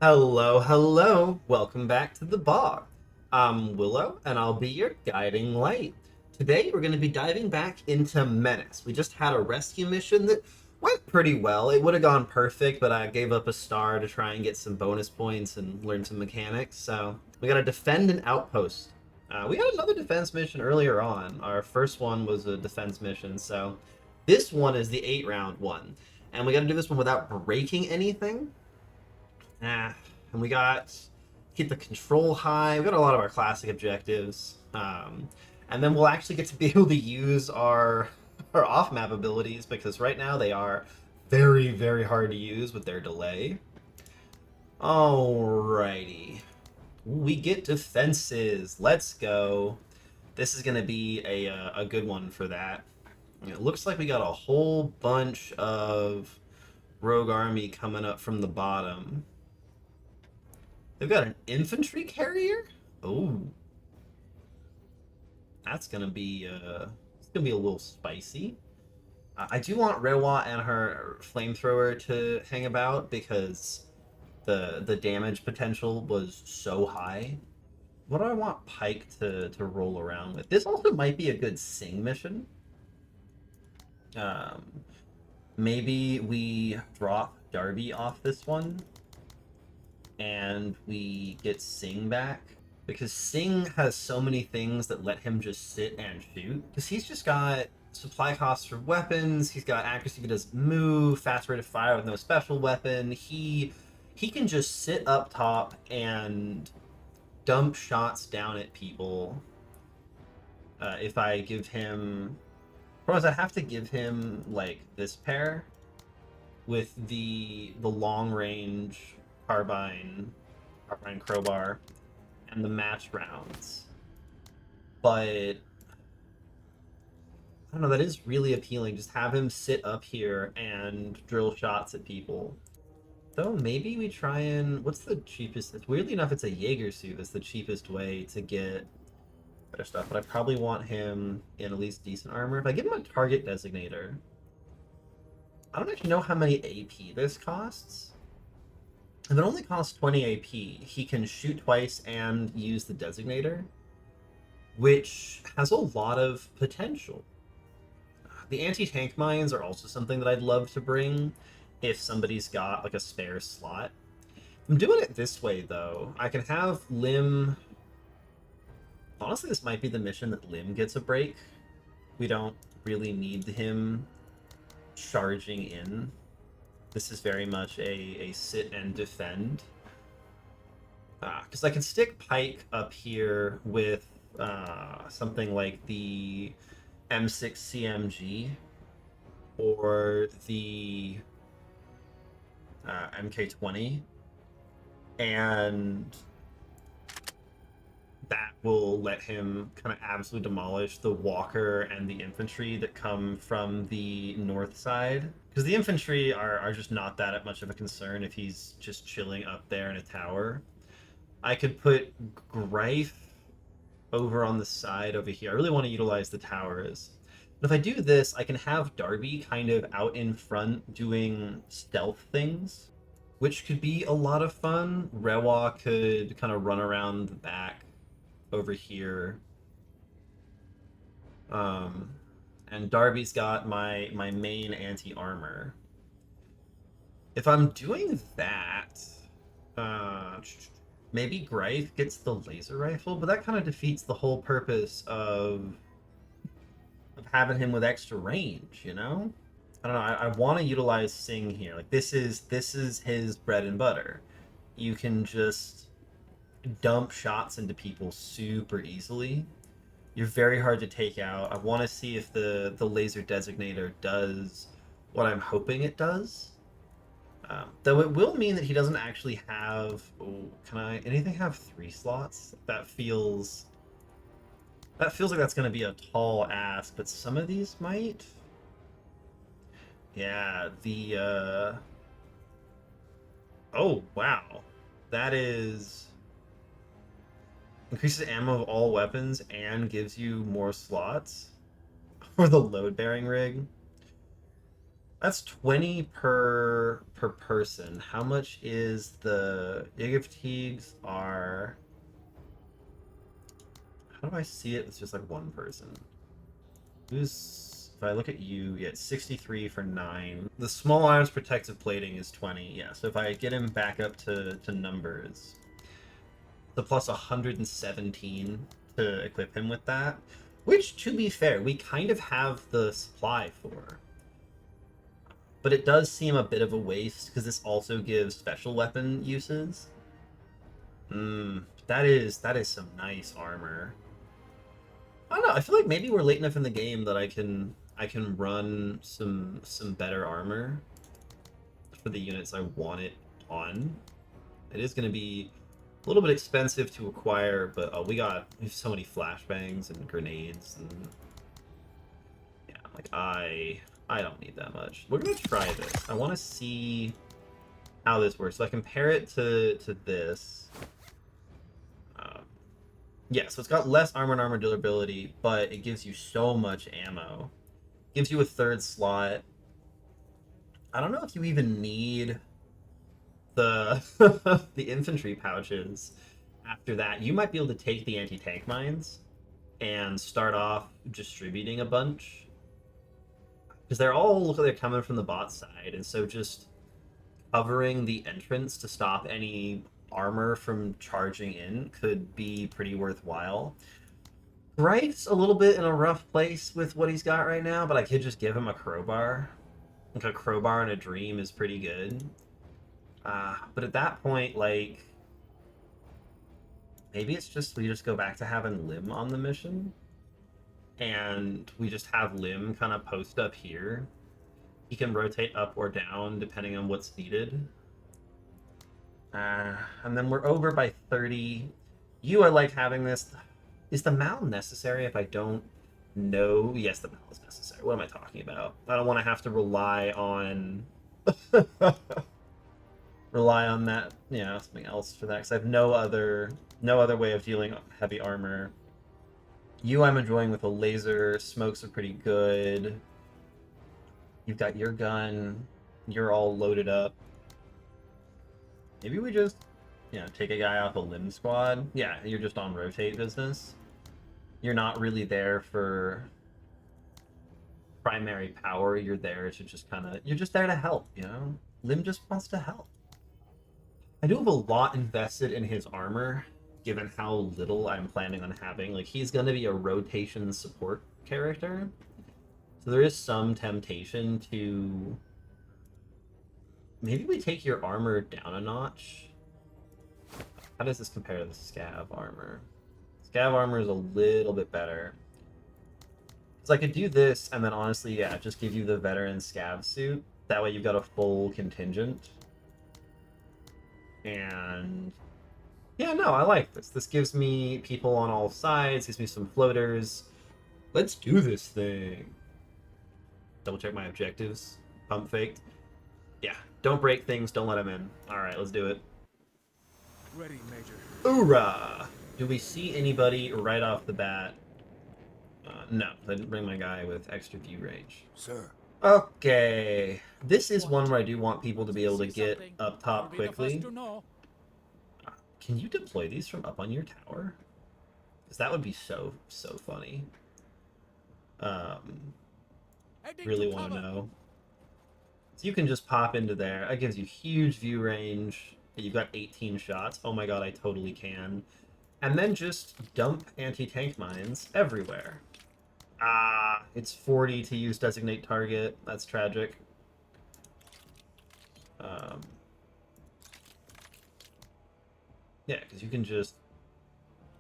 Hello, hello. Welcome back to the bog. I'm Willow, and I'll be your guiding light. Today, we're going to be diving back into Menace. We just had a rescue mission that went pretty well. It would have gone perfect, but I gave up a star to try and get some bonus points and learn some mechanics. So we got to defend an outpost. We had another defense mission earlier on. Our first one was a defense mission, so this one is the 8 round one. And we got to do this one without breaking anything. And we got keep the control high. We got a lot of our classic objectives, and then we'll actually get to be able to use our off map abilities because right now they are very very hard to use with their delay. Alrighty, we get defenses. Let's go. This is gonna be a good one for that. It looks like we got a whole bunch of rogue army coming up from the bottom. They've got an infantry carrier? Oh, that's gonna be it's gonna be a little spicy. I do want Rewa and her flamethrower to hang about because the damage potential was so high. What do I want Pike to roll around with? This also might be a good sing mission. Um, Maybe we drop Darby off this one and we get Sing back because Sing has so many things that let him just sit and shoot. Because he's just got supply costs for weapons, he's got accuracy if he doesn't move, fast rate of fire with no special weapon. He can just sit up top and dump shots down at people. If I give him, I have to give him like this pair with the long range carbine crowbar and the match rounds. But I don't know, that is really appealing. Just have him sit up here and drill shots at people. Though maybe we try and what's the cheapest? It's weirdly enough, it's a Jaeger suit. That's the cheapest way to get better stuff. But I probably want him in at least decent armor. If I give him a target designator, I don't actually know how many AP this costs. If it only costs 20 AP, he can shoot twice and use the designator, which has a lot of potential. The anti-tank mines are also something that I'd love to bring if somebody's got like a spare slot. I'm doing it this way though. I can have Lim. Honestly, this might be the mission that Lim gets a break. We don't really need him charging in. This is very much a sit and defend. Because I can stick Pike up here with something like the M6 CMG or the MK20, and that will let him kind of absolutely demolish the walker and the infantry that come from the north side. Because the infantry are just not that much of a concern if he's just chilling up there in a tower. I could put Greif over on the side over here. I really want to utilize the towers. But if I do this, I can have Darby kind of out in front doing stealth things, which could be a lot of fun. Rewa could kind of run around the back over here. And Darby's got my main anti-armor. If I'm doing that, maybe Greif gets the laser rifle, but that kind of defeats the whole purpose of having him with extra range, you know? I don't know, I want to utilize Sing here. Like this is his bread and butter. You can just dump shots into people super easily. You're very hard to take out. I want to see if the laser designator does what I'm hoping it does. Though it will mean that he doesn't actually have. Oh, can I anything have 3 slots? That feels like that's going to be a tall ask, but some of these might. Yeah, the oh wow, that is increases ammo of all weapons and gives you more slots for the load bearing rig. That's 20 per person. How much is the Jaeger fatigues are? How do I see it? It's just like one person. Who's if I look at you, yeah, it's 63 for 9. The small arms protective plating is 20. Yeah, so if I get him back up to numbers, the plus 117 to equip him with that. Which, to be fair, we kind of have the supply for. But it does seem a bit of a waste because this also gives special weapon uses. That is some nice armor. I don't know. I feel like maybe we're late enough in the game that I can run some better armor for the units I want it on. It is going to be a little bit expensive to acquire, but we have so many flashbangs and grenades and yeah, like I don't need that much. We're gonna try this. I want to see how this works. So I compare it to this. Yeah, so it's got less armor and armor durability, but it gives you so much ammo. Gives you a third slot. I don't know if you even need the the infantry pouches after that. You might be able to take the anti-tank mines and start off distributing a bunch. Because they're all look like they're coming from the bot side, and so just covering the entrance to stop any armor from charging in could be pretty worthwhile. Wright's a little bit in a rough place with what he's got right now, but I could just give him a crowbar. Like a crowbar and a dream is pretty good. But at that point, like, maybe it's just we just go back to having Lim on the mission, and we just have Lim kind of post up here. He can rotate up or down depending on what's needed. And then we're over by 30. I like having this. Is the mal necessary if I don't know? Yes, the mal is necessary. What am I talking about? I don't want to have to rely on that, something else for that, because I have no other way of dealing heavy armor. I'm enjoying with a laser. Smokes are pretty good. You've got your gun. You're all loaded up. Maybe we just, take a guy off a limb squad. Yeah, you're just on rotate business. You're not really there for primary power. You're there to just you're just there to help, Lim just wants to help. I do have a lot invested in his armor, given how little I'm planning on having. Like, he's going to be a rotation support character. So there is some temptation to... Maybe we take your armor down a notch. How does this compare to the scav armor? Scav armor is a little bit better. So I could do this, and then honestly, yeah, just give you the veteran scav suit. That way you've got a full contingent. And... yeah, no, I like this. This gives me people on all sides, gives me some floaters. Let's do this thing. Double check my objectives. Pump faked. Yeah, don't break things, don't let them in. Alright, let's do it. Ready, Major. Hoorah! Do we see anybody right off the bat? No, I didn't bring my guy with extra view range. Sir. Okay. This is one where I do want people to be able to get up top quickly. Can you deploy these from up on your tower? Because that would be so funny. Really want to know. So you can just pop into there. That gives you huge view range. You've got 18 shots. Oh my god, I totally can. And then just dump anti-tank mines everywhere. It's 40 to use designate target. That's tragic. Yeah, because you can just...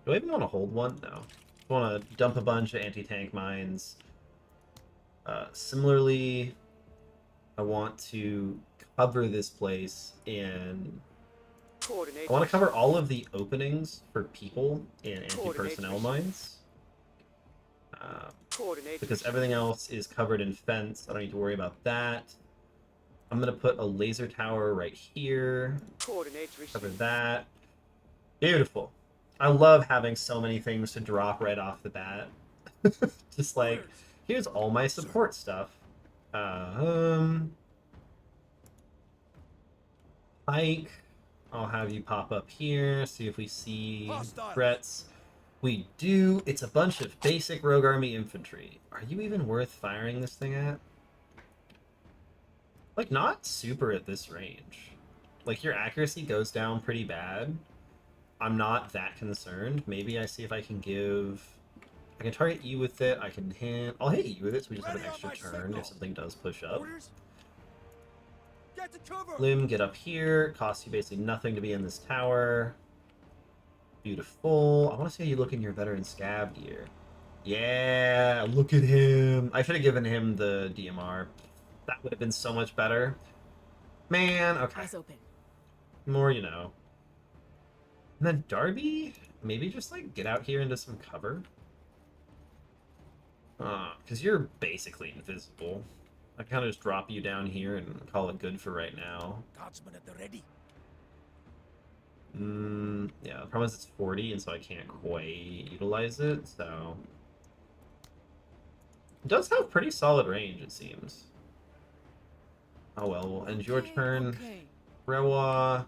do I even want to hold one? No. I want to dump a bunch of anti-tank mines. Similarly, I want to cover this place in... I want to cover all of the openings for people in anti-personnel mines. Because everything else is covered in fence. I don't need to worry about that. I'm going to put a laser tower right here. Cover that. Beautiful. I love having so many things to drop right off the bat. Just like, here's all my support stuff. Pike, I'll have you pop up here, see if we see Hostiles. threats. We do. It's a bunch of basic Rogue Army infantry. Are you even worth firing this thing at? Like, not super at this range. Like, your accuracy goes down pretty bad. I'm not that concerned. Maybe I see if I can give... I can target you with it. I can hit... I'll hit you with it so we just have an Ready on extra my turn signal. if something does push up. Orders. Get to cover. Lim, get up here. Costs you basically nothing to be in this tower. Beautiful. I want to see how you look in your veteran scab gear. Yeah, look at him. I should have given him the DMR. That would have been so much better. Man, okay. Eyes open. More you know. And then Darby, maybe just like get out here into some cover. Because you're basically invisible. I kind of just drop you down here and call it good for right now. Guardsmen at the ready. Yeah, the problem is it's 40, and so I can't quite utilize it, so... It does have pretty solid range, it seems. Oh well, we'll end your turn. Okay. Rewa.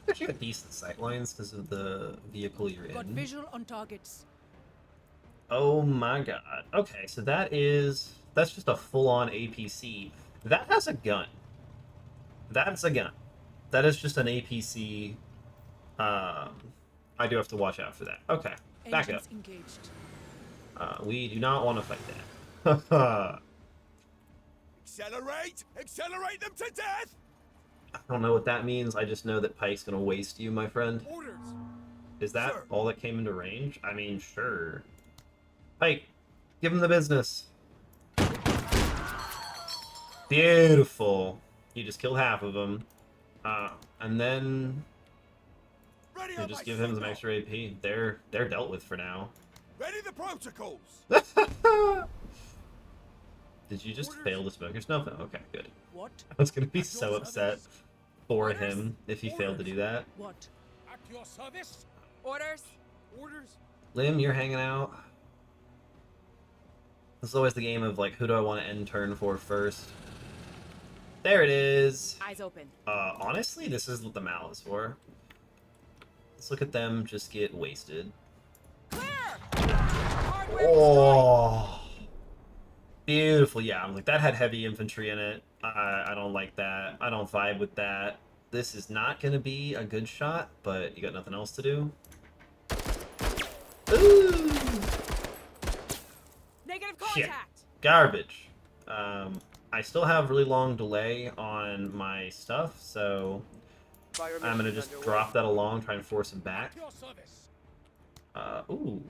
Actually got decent sight lines because of the vehicle you're Got in. visual on targets. Oh my god. Okay, so that's just a full-on APC. That has a gun. That's a gun. That is just an APC. I do have to watch out for that. Okay, back up. Engines engaged. We do not want to fight that. Accelerate! Accelerate them to death! I don't know what that means. I just know that Pike's gonna waste you, my friend. Orders. Is that Sir. all that came into range? I mean, sure. Pike, give him the business. Beautiful. You just killed half of them. And then Ready you on just my give him some signal. extra AP. They're dealt with for now. Ready the protocols. Did you just Orders. fail the smokers? No, okay, good. What? I was gonna be At so your upset service. for Orders. him if he failed to do that. What? At your service. Orders. Orders. Lim, you're hanging out. This is always the game of like, who do I want to end turn for first? There it is. Eyes open. Honestly, this is what the Mal is for. Let's look at them just get wasted. Clear. Hardware destroyed. Oh, beautiful. Yeah, I'm like that had heavy infantry in it. I don't like that. I don't vibe with that. This is not gonna be a good shot, but you got nothing else to do. Ooh, Negative shit. contact. Garbage. I still have really long delay on my stuff, so I'm gonna just drop that along, try and force him back. At your service. Ooh.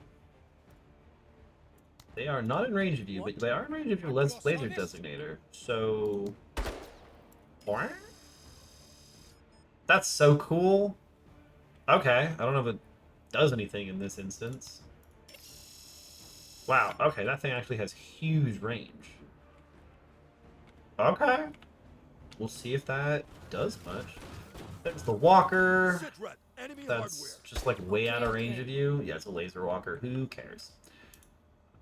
They are not in range of you, but they are in range of your laser designator. So, what? That's so cool. Okay, I don't know if it does anything in this instance. Wow. Okay, that thing actually has huge range. Okay. We'll see if that does much. There's the walker. Sit rep. Enemy That's hardware. just like way out of Okay, range okay. of you. Yeah, it's a laser walker. Who cares?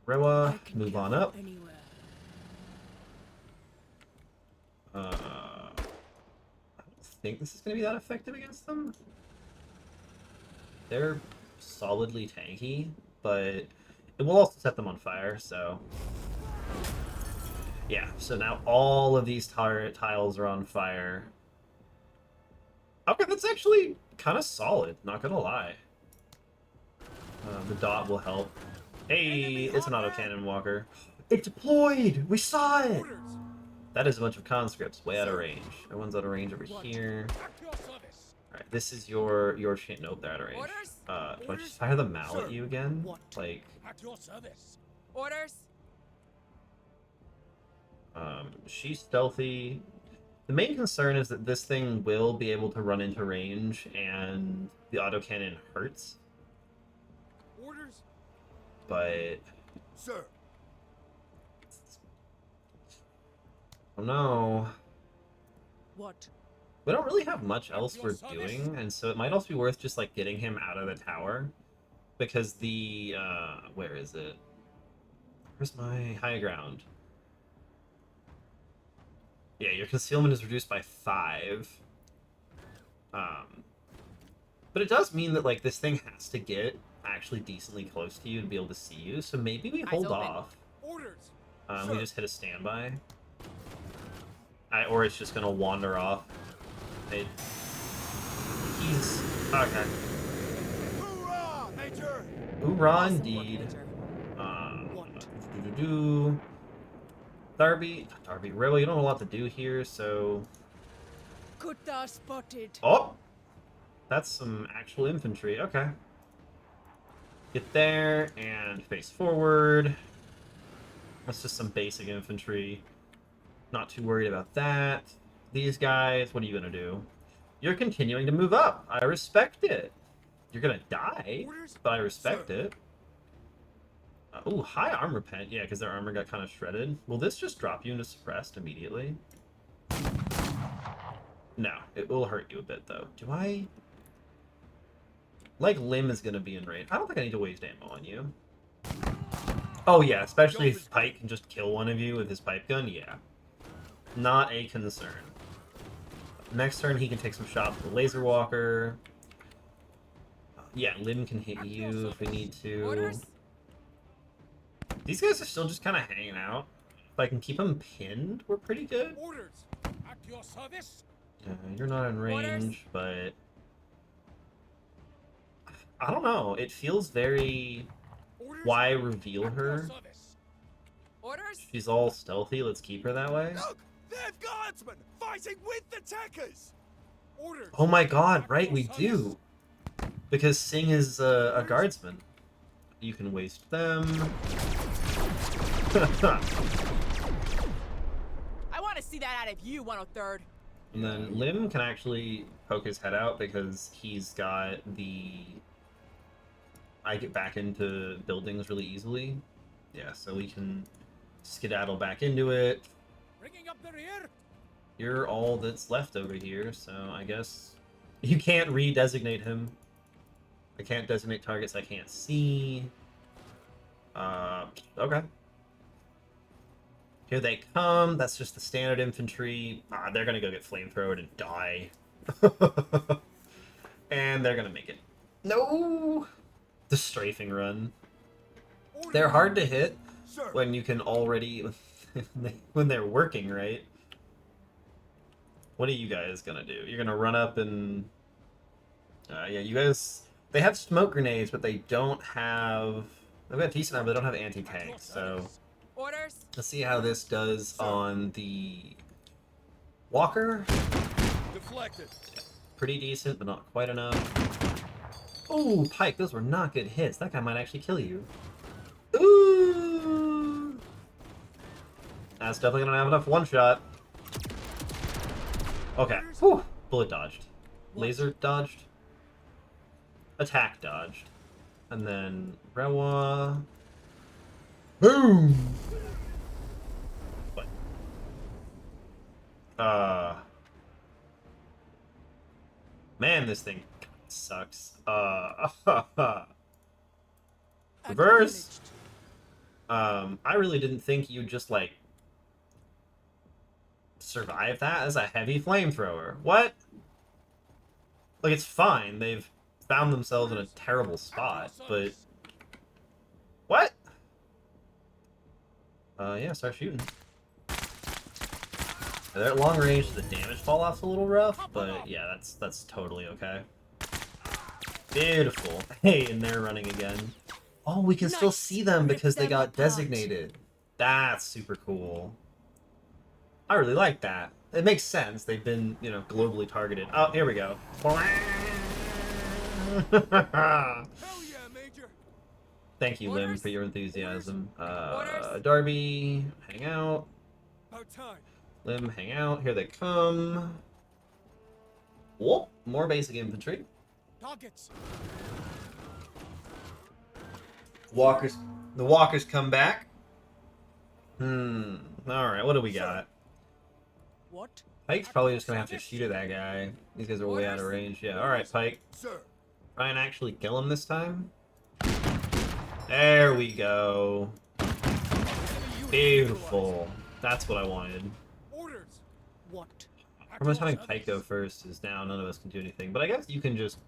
I Rewa, can move kill on them up. Anywhere. I don't think this is going to be that effective against them. They're solidly tanky, but it will also set them on fire, so... Yeah, so now all of these tiles are on fire. Okay, that's actually kind of solid, not gonna lie. The dot will help. Hey, it's an autocannon walker. It deployed! We saw it! Orders. That is a bunch of conscripts, way out of range. Everyone's out of range over What? here. At your service. Alright, this is your nope, they're out of range. Orders? Do I just fire the Mal at Sir. you again? What? Like, At your service. Orders. she's stealthy. The main concern is that this thing will be able to run into range, and the autocannon hurts, Orders. but... Sir. Oh no. What? We don't really have much else your we're service. doing, and so it might also be worth just, like, getting him out of the tower. Because the, where is it? Where's my high ground? Yeah, your concealment is reduced by 5. But it does mean that, like, this thing has to get actually decently close to you to be able to see you, so maybe we hold open. off. Orders. We just hit a standby. Or it's just gonna wander off. He's... Okay. Hoorah, Major! Hoorah Awesome work, indeed. Major. Darby, Rebel, you don't have a lot to do here, so... Good spotted. Oh! That's some actual infantry, okay. Get there, and face forward. That's just some basic infantry. Not too worried about that. These guys, what are you gonna do? You're continuing to move up. I respect it. You're gonna die, but I respect it. Ooh, high armor pen. Yeah, because their armor got kind of shredded. Will this just drop you into suppressed immediately? No, it will hurt you a bit, though. Do I... Like, Lim is going to be in range. I don't think I need to waste ammo on you. Oh, yeah, especially if Pike can just kill one of you with his pipe gun, yeah. Not a concern. Next turn, he can take some shots with the laser walker. Yeah, Lim can hit you if we need to. Orders. These guys are still just kind of hanging out. If I can keep them pinned, we're pretty good. Orders. At your service. You're not in range, but... I don't know. It feels very... Orders. Why reveal At your her? service. Orders. She's all stealthy. Let's keep her that way. Look, they're guardsmen fighting with the techers. Orders. Oh my god, At right, your we service. do. Because Singh is a guardsman. You can waste them. I want to see that out of you, 103rd. And then Lim can actually poke his head out because he's got the... I get back into buildings really easily. Yeah, so we can skedaddle back into it. Bringing up the rear. You're all that's left over here, so I guess... You can't redesignate him. I can't designate targets I can't see. Okay. Here they come. That's just the standard infantry. They're gonna go get flamethrowered and die. And they're gonna make it. No! The strafing run. Orders. They're hard to hit Sir. when you can already... when they're working, right? What are you guys gonna do? You're gonna run up and... yeah, you guys... They have smoke grenades, but they don't have... They've got decent armor, but they don't have anti-tank, so... Orders. Let's see how this does on the... Walker. Deflected. Pretty decent, but not quite enough. Oh, Pike, those were not good hits. That guy might actually kill you. Ooh! That's definitely gonna have enough one-shot. Okay. Whew. Bullet dodged. Laser dodged. Attack dodged. And then Rewa. Boom! What? Man, this thing sucks. Reverse. I really didn't think you'd just, like, survive that as a heavy flamethrower. What? Like, it's fine. They've found themselves in a terrible spot, but... What? Yeah, start shooting. They're at long range, the damage fall-off's a little rough, but yeah, that's totally okay. Beautiful. Hey, and they're running again. Oh, we can still see them because they got designated. That's super cool. I really like that. It makes sense. They've been, you know, globally targeted. Oh, here we go. Hell yeah, Major. Thank you, Lim, for your enthusiasm. Darby, hang out. About time. Lim, hang out. Here they come. Whoop! More basic infantry. Targets. Walkers. The walkers come back. Alright, what do we got? What? Pike's probably just gonna have to shoot at that guy. These guys are way out of range. Yeah, alright, Pike. Sir. Try and actually kill him this time. There we go. Beautiful. That's what I wanted. Orders. How much having Pike go first is now none of us can do anything, but I guess you can just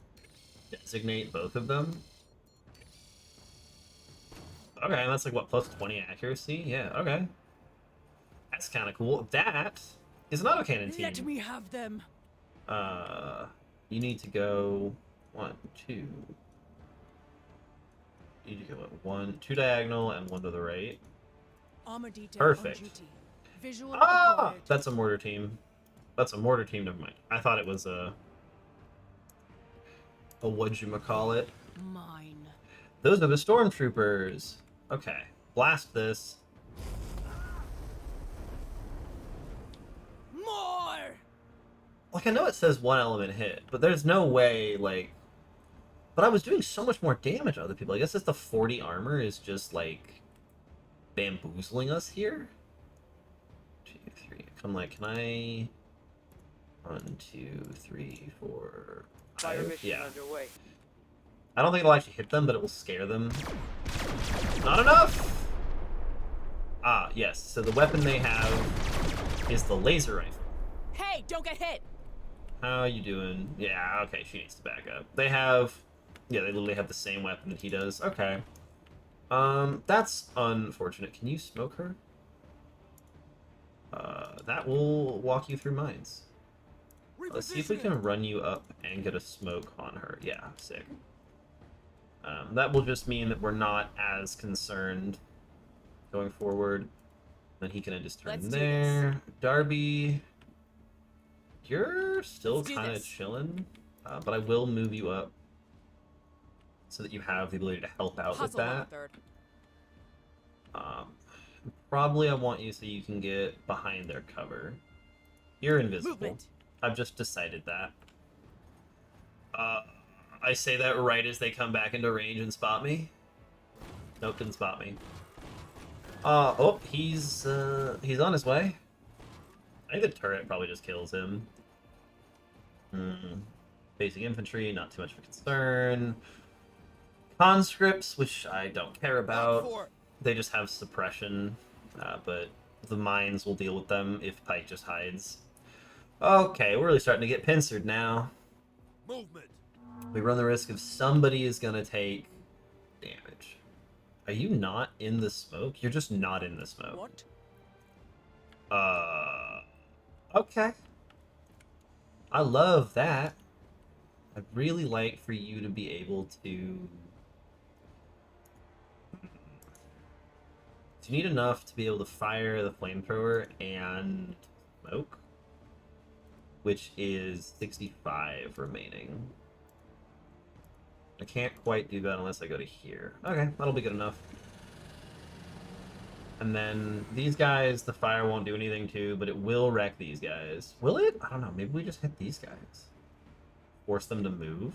designate both of them. Okay, that's like what, plus 20 accuracy? Yeah, okay. That's kind of cool. That is an autocannon team. Let me have them. You need to go 1, 2. You need to go 1, 2 diagonal and 1 to the right. Armor detail Perfect. on duty. Visual Ah, acquired. that's a mortar team. That's a mortar team. Never mind. I thought it was a whatchamacallit. Mine. Those are the stormtroopers. Okay, blast this. More. Like, I know it says 1 element hit, but there's no way, like... But I was doing so much more damage to other people. I guess it's the 40 armor is just, like, bamboozling us here? 2, 3. Come, like, can I... 1, 2, 3, 4, 5? Yeah. Underway. I don't think it'll actually hit them, but it will scare them. Not enough! Ah, yes. So the weapon they have is the laser rifle. Hey, don't get hit. How you doing? Yeah, okay, she needs to back up. They have... Yeah, they literally have the same weapon that he does. Okay. That's unfortunate. Can you smoke her? That will walk you through mines. Let's see if we can run you up and get a smoke on her. Yeah, sick. That will just mean that we're not as concerned going forward. Then he can just turn Let's do there. Darby, you're still Let's do kind of this. chilling, but I will move you up so that you have the ability to help out with Hustle that. 1/3. Probably I want you so you can get behind their cover. You're invisible. Movement. I've just decided that. I say that right as they come back into range and spot me. Nope, didn't spot me. Oh, he's on his way. I think the turret probably just kills him. Basic infantry, not too much of a concern. Conscripts, which I don't care about. They just have suppression, but the mines will deal with them if Pike just hides. Okay, we're really starting to get pincered now. Movement. We run the risk of somebody is gonna take damage. Are you not in the smoke? You're just not in the smoke. What? Okay. I love that. I'd really like for you to be able to... Do you need enough to be able to fire the flamethrower and smoke? Which is 65 remaining. I can't quite do that unless I go to here. Okay, that'll be good enough. And then these guys, the fire won't do anything to, but it will wreck these guys. Will it? I don't know. Maybe we just hit these guys. Force them to move.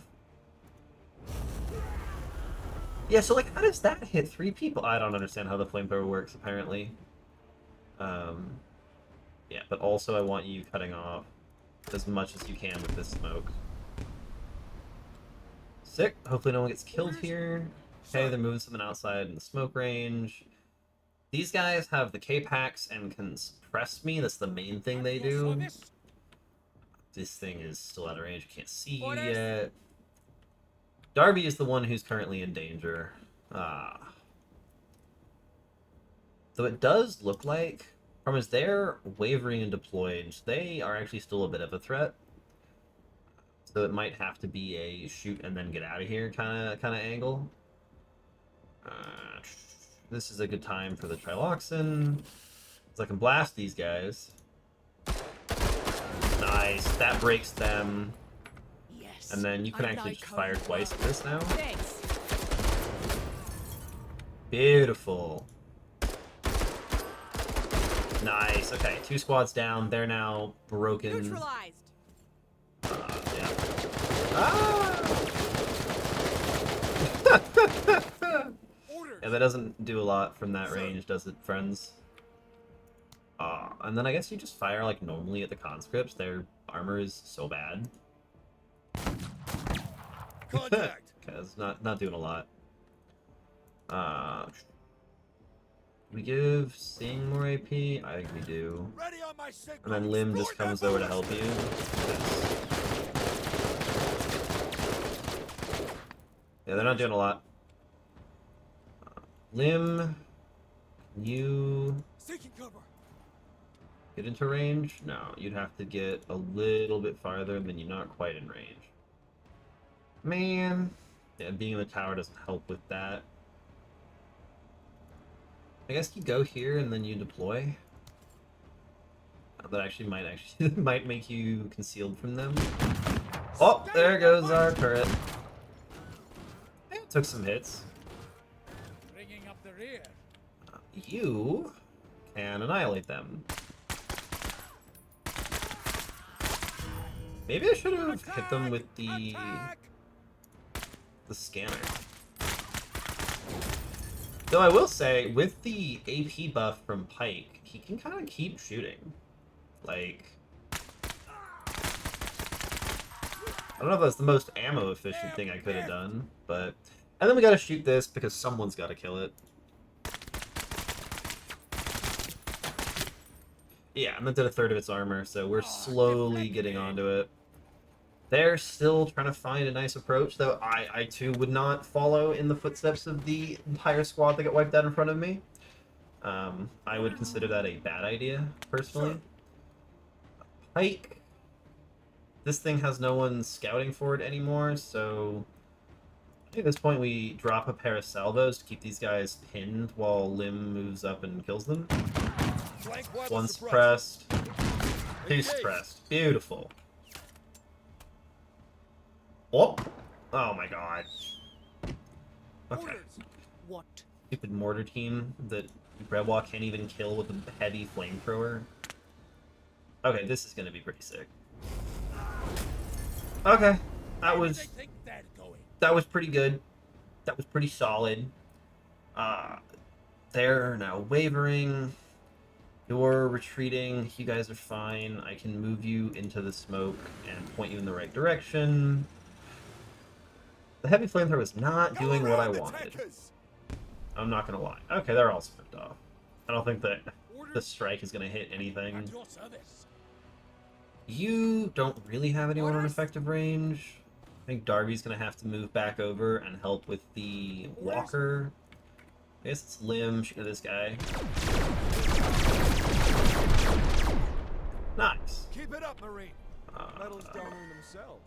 Yeah, so like, how does that hit 3 people? I don't understand how the flamethrower works, apparently. Yeah, but also I want you cutting off as much as you can with this smoke. Sick. Hopefully no one gets killed here. Okay, they're moving something outside in the smoke range. These guys have the K-Packs and can suppress me. That's the main thing they do. This thing is still out of range. You can't see you yet. Darby is the one who's currently in danger. Though it does look like, from as they're wavering and deployed, they are actually still a bit of a threat. So it might have to be a shoot and then get out of here kind of angle. This is a good time for the Triloxan. So I can blast these guys. Nice. That breaks them. Yes. And then you can I actually like just how fire you twice work. at this now. Thanks. Beautiful. Nice. Okay, 2 squads down. They're now broken. Neutralized. Yeah. Ah! Orders. Yeah, that doesn't do a lot from that range, does it, friends? And then I guess you just fire like normally at the conscripts. Their armor is so bad. Contact. Cause not doing a lot. We give Sing more AP? I think we do. Ready on my signal. And then Lim just Explore comes that over to help you. Yeah, they're not doing a lot. Lim, can you Seeking cover. get into range? No, you'd have to get a little bit farther, and then you're not quite in range. Man. Yeah, being in the tower doesn't help with that. I guess you go here and then you deploy. That actually might make you concealed from them. Oh, there goes our turret. It took some hits. Bringing up the rear. You can annihilate them. Maybe I should have hit them with the scanner. Though I will say, with the AP buff from Pike, he can kind of keep shooting. Like, I don't know if that's the most ammo efficient thing I could have done, but... And then we gotta shoot this because someone's gotta kill it. Yeah, and that did a third of its armor, so we're slowly getting onto it. They're still trying to find a nice approach, though I too would not follow in the footsteps of the entire squad that got wiped out in front of me. I would consider that a bad idea, personally. Pike. This thing has no one scouting for it anymore, so I think at this point we drop a pair of salvos to keep these guys pinned while Lim moves up and kills them. One suppressed. Two suppressed. Beautiful. Oh! Oh my god. Okay. What? Stupid mortar team that Redwall can't even kill with a heavy flamethrower. Okay, this is gonna be pretty sick. Okay. That was pretty good. That was pretty solid. They're now wavering. You're retreating. You guys are fine. I can move you into the smoke and point you in the right direction. The heavy flamethrower is not doing what I wanted. I'm not gonna lie. Okay, they're all smoked off. I don't think that the strike is gonna hit anything. You don't really have anyone on effective range. I think Darby's gonna have to move back over and help with the walker. I guess it's Lim. Shoot at this guy. Nice. Keep it up, Marine. Metals down on themselves.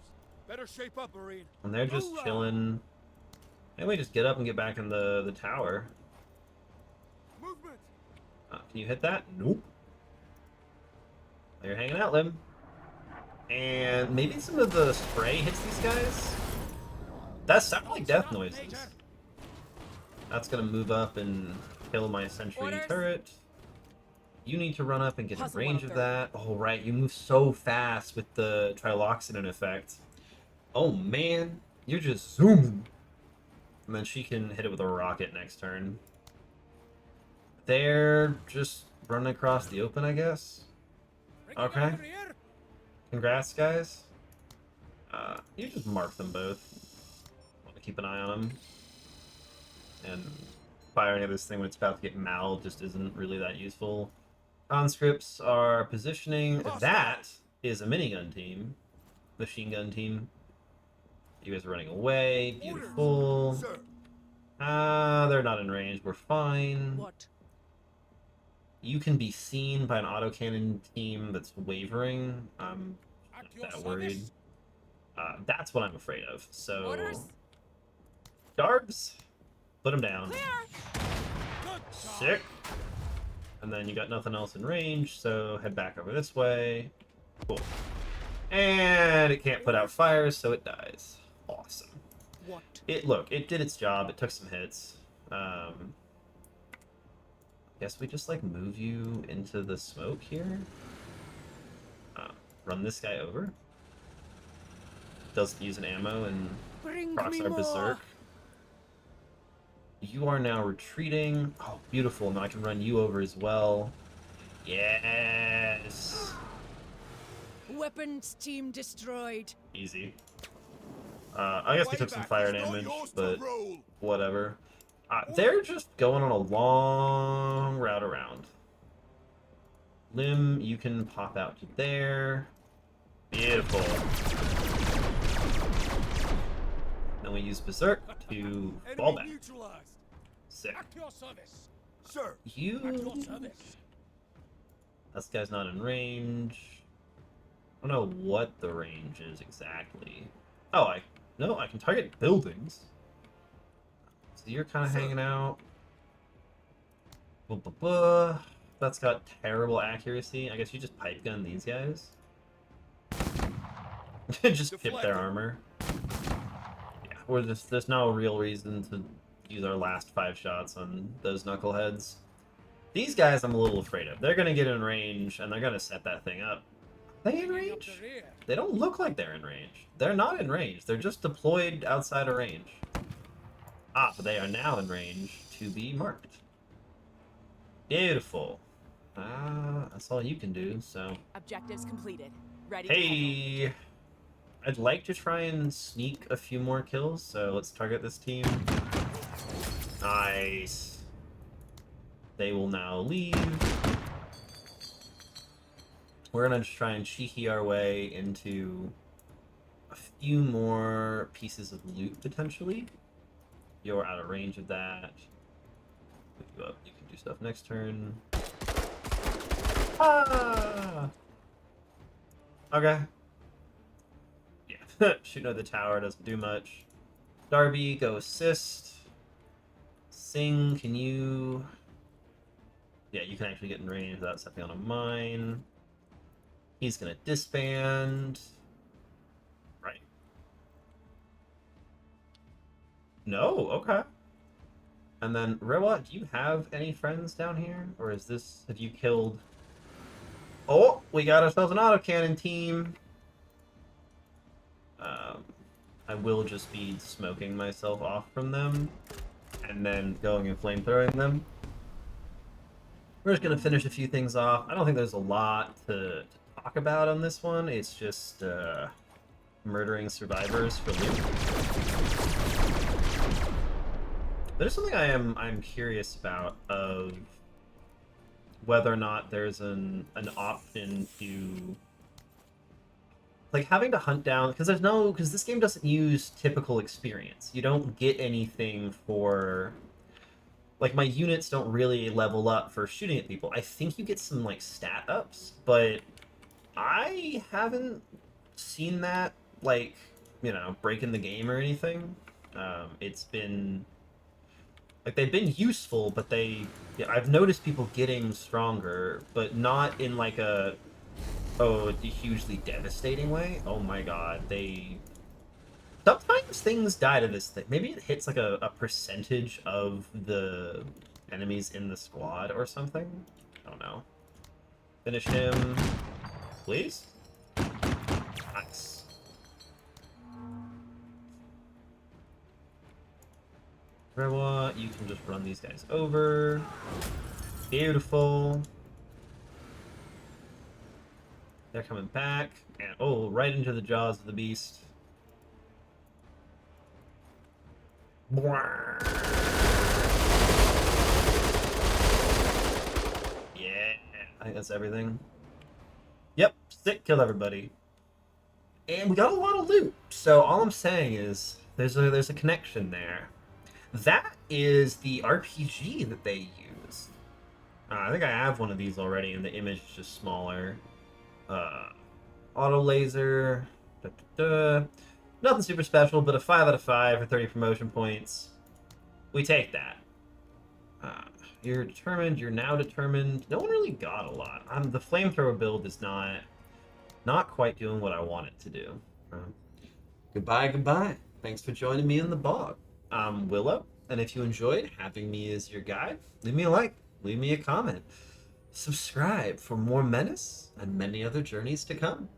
Better shape up, Marine. And they're just chilling. Maybe we just get up and get back in the tower. Movement. Can you hit that? Nope. You're hanging out, Lim. And maybe some of the spray hits these guys? That sounded like death noises. That's gonna move up and kill my sentry turret. You need to run up and get in range of that. Oh, right, you move so fast with the triloxidin effect. Oh, man. You're just zooming. And then she can hit it with a rocket next turn. They're just running across the open, I guess. Okay. Congrats, guys. You just mark them both. Want to keep an eye on them. And firing at this thing when it's about to get mauled just isn't really that useful. Conscripts are positioning. That is a minigun team. Machine gun team. You guys are running away. Beautiful. They're not in range. We're fine. What? You can be seen by an autocannon team that's wavering. I'm not that worried. That's what I'm afraid of. So, Orders. Darbs, put them down. Clear. Sick. And then you got nothing else in range, so head back over this way. Cool. And it can't put out fires, so it dies. Awesome. What? It did its job. It took some hits. Guess we just like move you into the smoke here. Run this guy over. Doesn't use an ammo and procs our berserk. You are now retreating. Oh, beautiful. And then I can run you over as well. Yes. Weapons team destroyed. Easy. I guess we took some fire damage, but whatever. They're just going on a long route around. Limb, you can pop out to there. Beautiful. Then we use Berserk to fall Enemy back. neutralized. Sick. At your service. Sir, at You... your service. This guy's not in range. I don't know what the range is exactly. Oh, I can target buildings. So you're kind of hanging out. Blah, blah, blah. That's got terrible accuracy. I guess you just pipe gun these guys. Just chip their armor. Yeah, there's no real reason to use our last 5 shots on those knuckleheads. These guys I'm a little afraid of. They're gonna get in range and they're gonna set that thing up. Are they in range? They don't look like they're in range. They're not in range. They're just deployed outside of range. Ah, but they are now in range to be marked. Beautiful. That's all you can do, so... Objectives completed. Ready. Hey! I'd like to try and sneak a few more kills, so let's target this team. Nice. They will now leave. We're gonna just try and cheeky our way into a few more pieces of loot, potentially. You're out of range of that. Pick you up. You can do stuff next turn. Ah! Okay. Yeah, shooting at the tower doesn't do much. Darby, go assist. Sing, can you... Yeah, you can actually get in range without stepping on a mine. He's gonna disband. Right. No, okay. And then, Rewa, do you have any friends down here? Or is this... Have you killed... Oh, we got ourselves an autocannon team. I will just be smoking myself off from them. And then going and flamethrowing them. We're just going to finish a few things off. I don't think there's a lot to talk about on this one. It's just murdering survivors for loot. There's something I'm curious about of whether or not there's an option to like having to hunt down, because this game doesn't use typical experience. You don't get anything for, like, my units don't really level up for shooting at people. I think you get some like stat ups, but I haven't seen that, like, you know, breaking the game or anything. It's been like they've been useful, but I've noticed people getting stronger, but not in like a hugely devastating way. Oh my god, sometimes things die to this thing. Maybe it hits like a percentage of the enemies in the squad or something. I don't know. Finish him, please. Nice. Rewa, you can just run these guys over. Beautiful. They're coming back, and oh, right into the jaws of the beast. Yeah, I think that's everything. Yep, sick, kill everybody. And we got a lot of loot, so all I'm saying is there's a connection there. That is the RPG that they use. I think I have one of these already, and the image is just smaller. Auto laser. Nothing super special, but a 5 out of 5 for 30 promotion points. We take that. You're determined. You're now determined. No one really got a lot. The flamethrower build is not quite doing what I want it to do. Goodbye. Thanks for joining me in the bog. I'm Willow, and if you enjoyed having me as your guide, leave me a like, leave me a comment. Subscribe for more Menace and many other journeys to come.